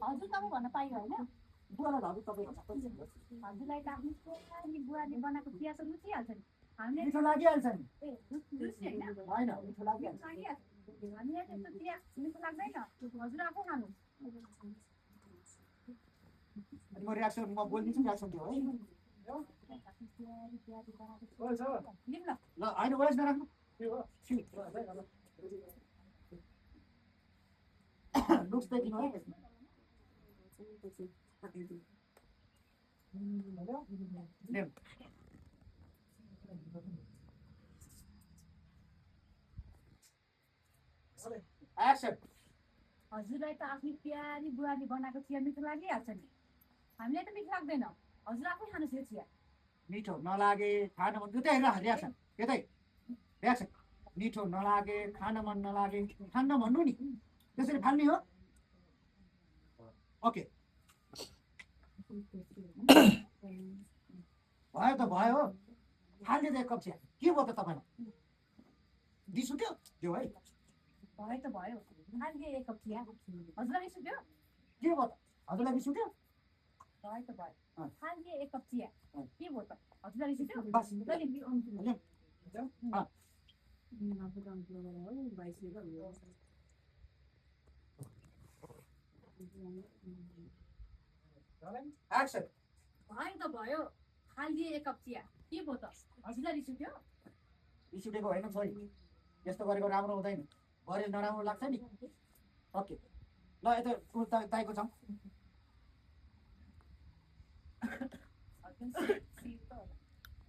हजुर तपाईँ भन्न पाइयो होइन बुवालाई हजुर तपाईँ हजुरलाई त आफ्नो नि बुवाले बनाएको चिया त रुचिहाल्छ नि हामीले मिठो लागिहाल्छ नि ए रुचि होइन होइन मिठो लागिहाल्छ हामीलाई त्यस्तो चिया मिठो लाग्दैन हजुर आफै खानु अनि म रियाक्सन म बोलिदिन्छु रियाक्सन दियो है लिऊँ न ल होइन वेस्ट नराख्नु लुक्स त दिनु है एक्सेप्ट हजुरलाई त आफ्नो प्यारी बुवाले बनाएको चिया मिठो लागिहाल्छ नि हामीलाई त मिठो लाग्दैन हजुर आफै खानुहोस् यो चिया मिठो नलागे खान मन त्यतै हेरेर रियाक्सन त्यतै रियाक्सन मिठो नलागे खान मन नलागे खान भन्नु नि त्यसरी फाल्ने हो ओके भयो त भयो फालिदिँदा एक कप चिया के भयो त तपाईँलाई रिस उठ्यो त्यो है भयो त भयो खालिदिए एक कप चिया हजुरलाई रिस उठ्यो के भयो त हजुरलाई रिस उठ्यो भयो त भयो खालिदिए एक कप चिया के भयो त हजुरलाई रिस उठ्यो बस एक्सन भयो त भयो खालिदिए एक कप चिया के भयो त हजुरलाई रिस उठ्यो रिस उठेको होइन छोरी यस्तो गरेको राम्रो हुँदैन गरे नराम्रो लाग्छ नि ओके ल यता ताईको छ